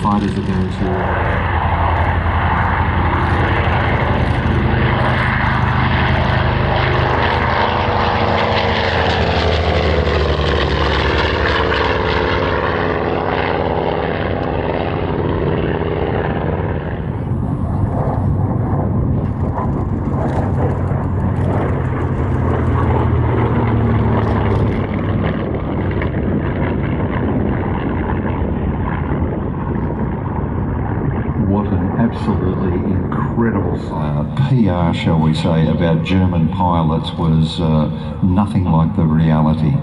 fighters are going to absolutely incredible PR, shall we say, about German pilots was nothing like the reality.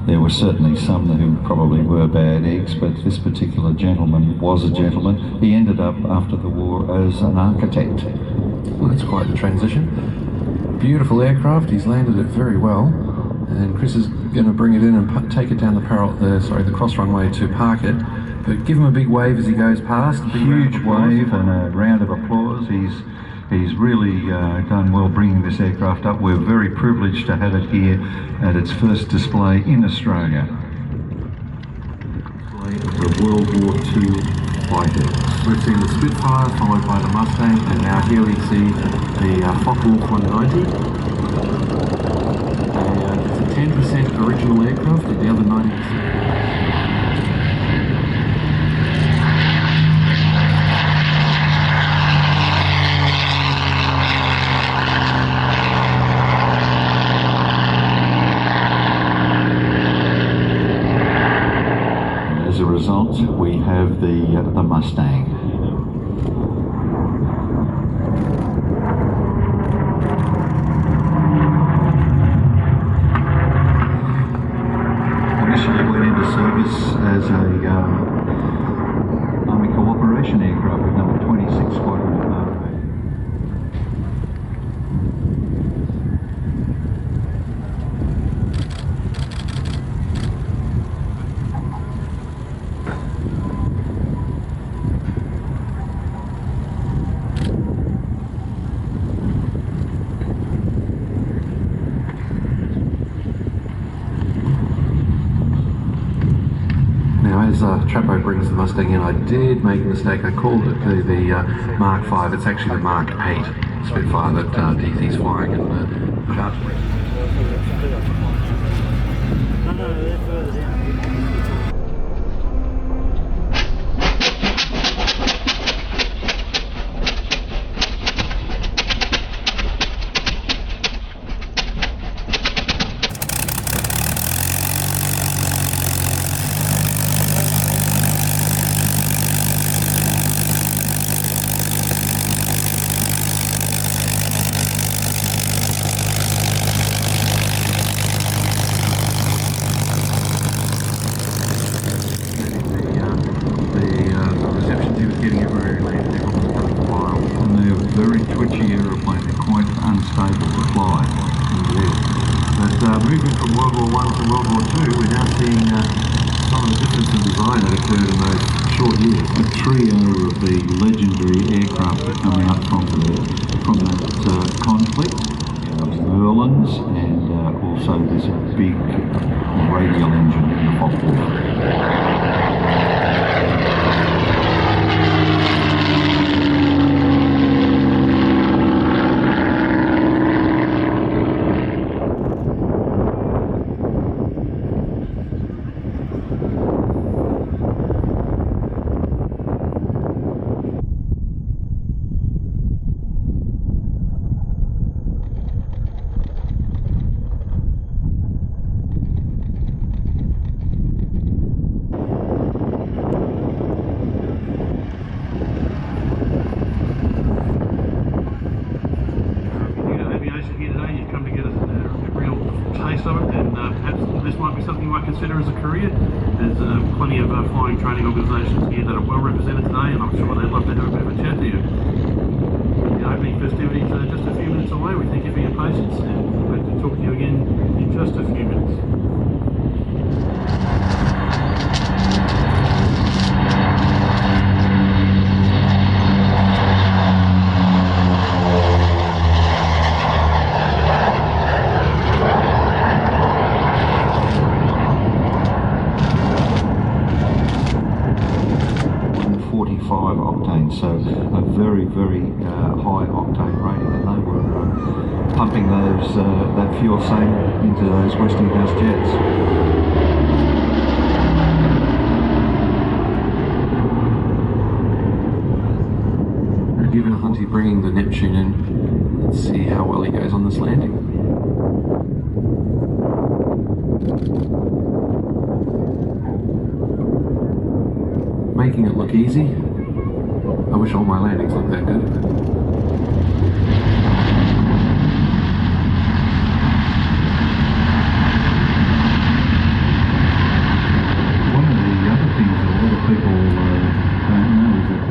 There were certainly some who probably were bad eggs, but this particular gentleman was a gentleman. He ended up after the war as an architect. Well, that's quite the transition. Beautiful aircraft, he's landed it very well, and Chris is going to bring it in and take it down the cross runway to park it. But give him a big wave as he goes past. A huge wave and a round of applause. He's really done well bringing this aircraft up. We're very privileged to have it here at its first display in Australia. The World War II fighter. We've seen the Spitfire followed by the Mustang, and now here we see the Focke Wulf 190. It's a 10% original aircraft, and the other 90%. As a result, we have the Mustang. Initially went into service as a Army Cooperation aircraft with number 26 Squadron. As Trapo brings the Mustang in, I did make a mistake. I called it the Mark V. It's actually the Mark 8 Spitfire that DZ's flying in the chart. Moving from World War I to World War II, we're now seeing some of the difference in design that occurred in those short years. A trio of the legendary aircraft that come out from that conflict. Merlins and also this big radial engine in the Focke Wulf. Consider as a career. There's plenty of flying training organisations here that are well represented today, and I'm sure they'd love to have a bit of a chat to you. The opening festivities are just a few minutes away. We thank you for your patience, and we hope to talk to you again in just a few minutes. so a very, very high octane rating, and they were pumping that fuel same into those Westinghouse jets. Given Hunty bringing the Neptune in, let's see how well he goes on this landing. Making it look easy. I wish all my landings looked that good. One of the other things that a lot of people don't know is that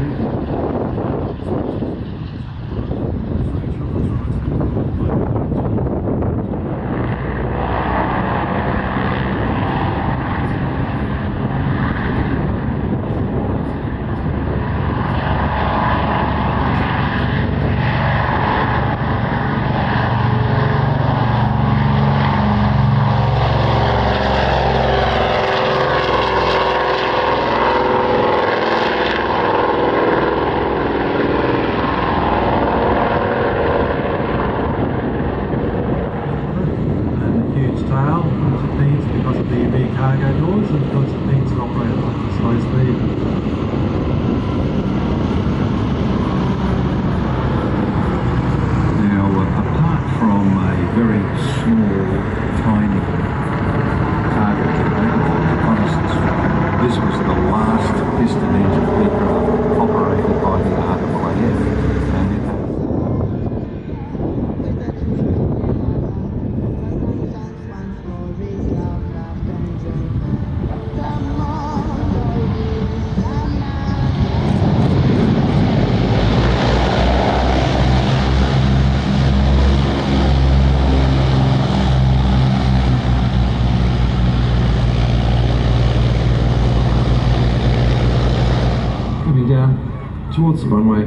towards the runway,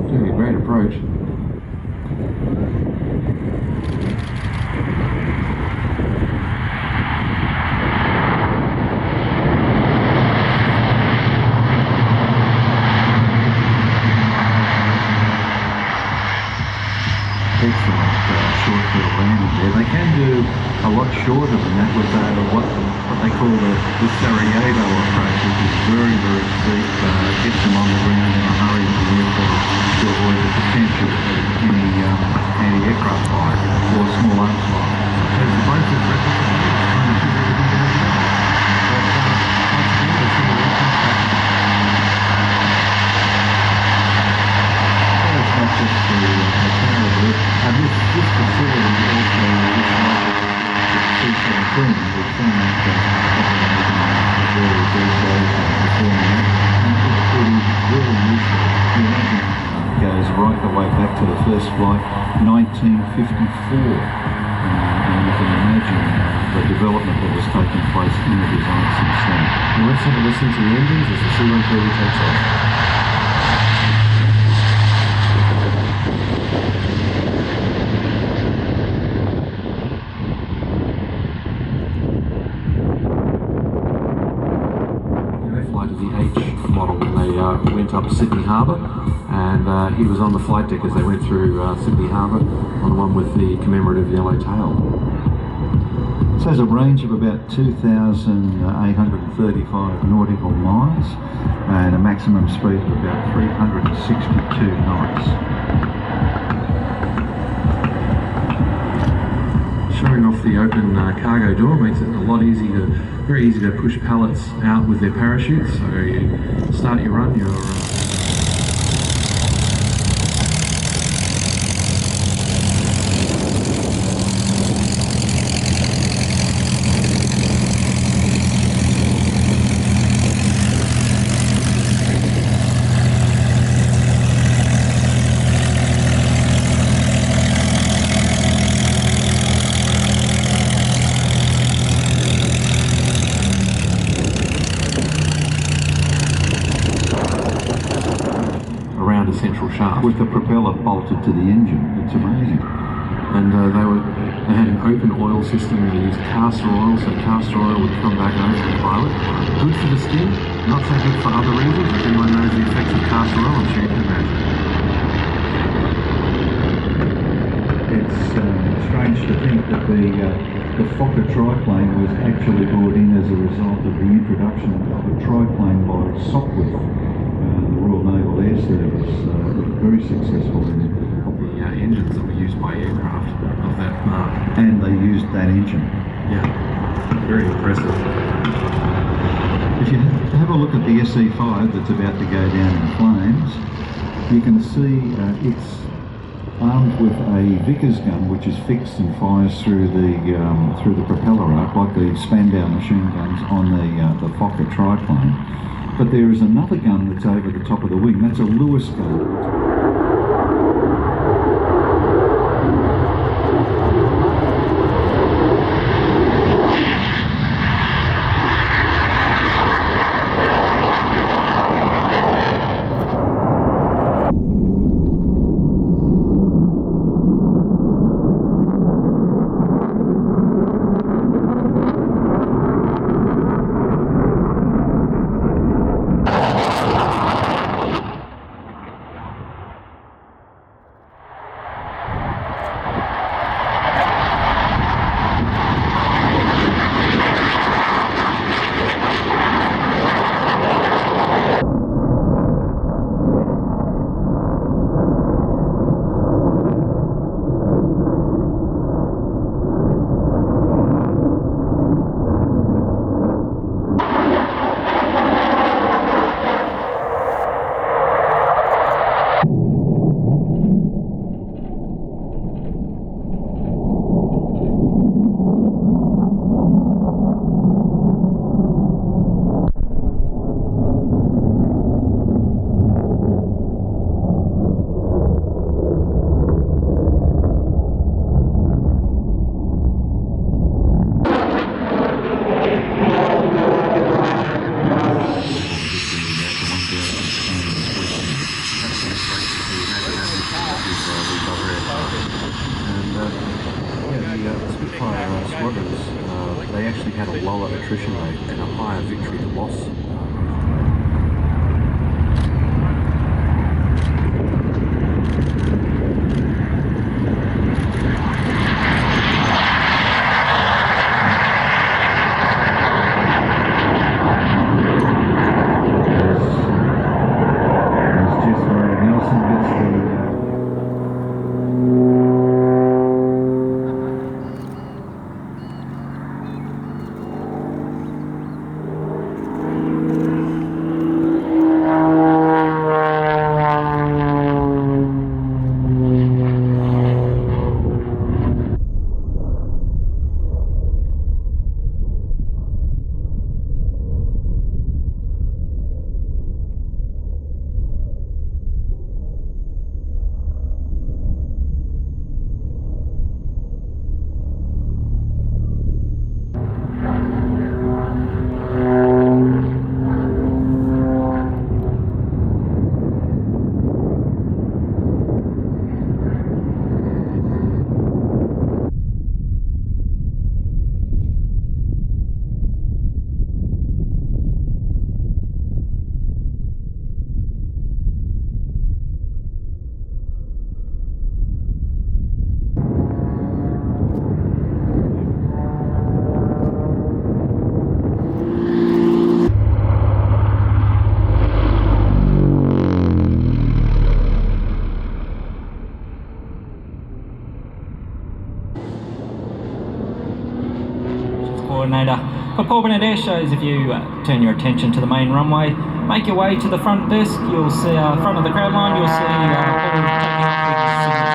doing a great approach. Excellent short field landing there. They can do a lot shorter than that with what they call the Sarajevo approach, which is very, very steep, gets them on the ground in a hurry to avoid the potential of any anti-aircraft fire or small arms fire. It's not just the Caribou, and this facility also is the C-17. We've seen that various airshows performing that, and it is very useful. The engine goes right the way back to the first flight, 1954, and you can imagine the development that has taken place in the design since then. And let's have a listen to the engines as the C-130 takes off. Went up Sydney Harbour, and he was on the flight deck as they went through Sydney Harbour on the one with the commemorative yellow tail. So has a range of about 2,835 nautical miles and a maximum speed of about 362 knots. Showing off the open cargo door makes it a lot easier, very easy to push pallets out with their parachutes. So you start your run, you're central shaft with the propeller bolted to the engine. It's amazing. And they had an open oil system. They used castor oil, so castor oil would come back over the pilot. Good for the skin, Not so good for other reasons. If anyone knows the effects of castor oil, I'm sure you can imagine. It's strange to think that the Fokker triplane was actually brought in as a result of the introduction of a triplane by Sopwith, the Royal Naval Air Service, very successful in The engines that were used by aircraft of that mark. and they used that engine. Yeah, very impressive. If you have a look at the SE5 that's about to go down in flames, you can see it's armed with a Vickers gun, which is fixed and fires through the propeller arc, like the Spandau machine guns on the Fokker triplane. But there is another gun that's over the top of the wing. That's a Lewis gun. The Spitfire squadrons, they actually had a lower attrition rate and a higher victory to loss. Coordinator for Bennet Airshows. If you turn your attention to the main runway, make your way to the front desk, you'll see front of the crowd line, you'll see all taking off with signals.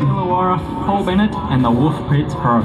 Illawarra, Bennet and the Wulf Pro.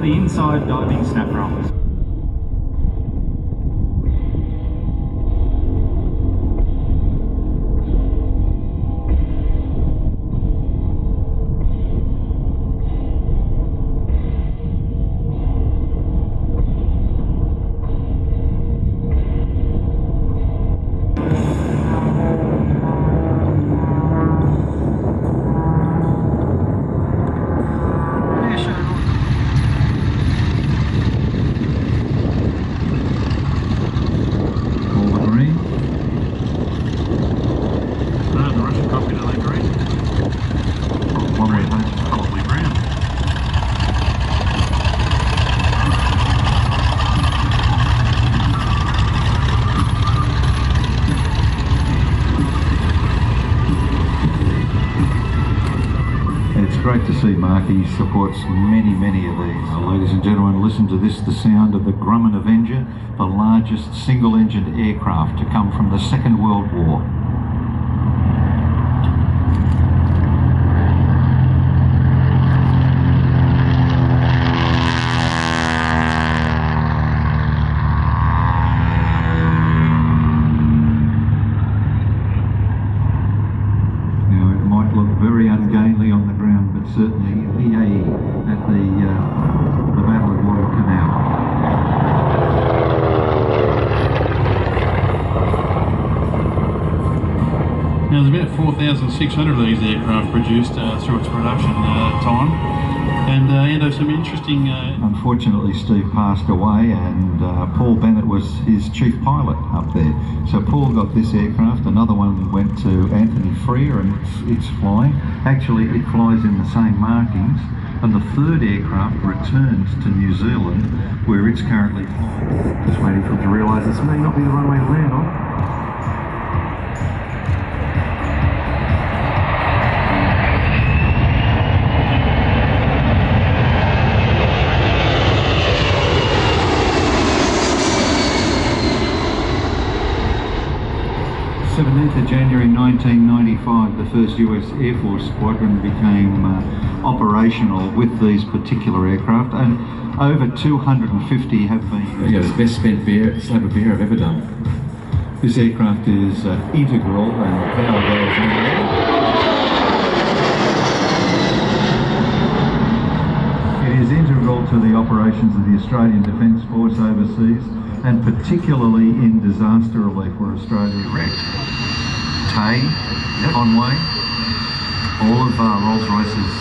Inside diving snap rolls. Great to see Marky supports many of these. Ladies and gentlemen, listen to this, the sound of the Grumman Avenger, the largest single-engined aircraft to come from the Second World War. Now it might look very ungainly on the ground, but certainly EAE at the Battle of Guadalcanal. Now there's about 4,600 of these aircraft produced through its production time, and some interesting... Unfortunately, Steve passed away, and Paul Bennet was his chief pilot up there. So Paul got this aircraft, another one went to Anthony Freer, and it's flying. Actually, it flies in the same markings, and the third aircraft returns to New Zealand, where it's currently flying. Just waiting for him to realise this may not be the runway to land on. 17th of January 1995, the first US Air Force squadron became operational with these particular aircraft, and over 250 have been. Yeah, the best spent slab of beer I've ever done. This aircraft is integral, and the power goes in there. It is integral to the operations of the Australian Defence Force overseas, and particularly in disaster relief where Australia wrecked. Tay, Conway, all of Rolls-Royce's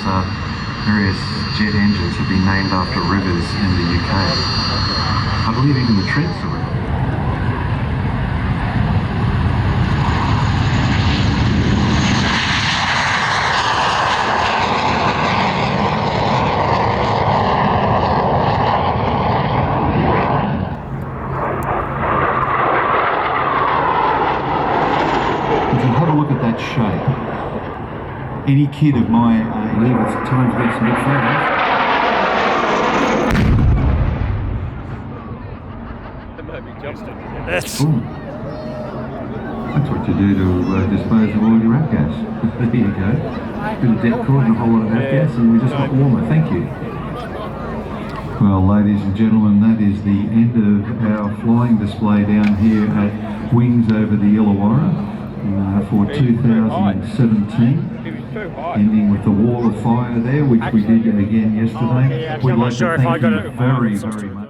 various jet engines have been named after rivers in the UK. I believe even the Trent's a river. Shape. Any kid of my age, I believe it's time to get some big photos. That might be Justin. That's what you do to dispose of all your avgas. There you go. Bit of depth cord and a whole lot of avgas, and we just got warmer. Thank you. Well, ladies and gentlemen, that is the end of our flying display down here at Wings over the Illawarra. For 2017, ending with the wall of fire there, which we did again yesterday. We'd like to thank you very much.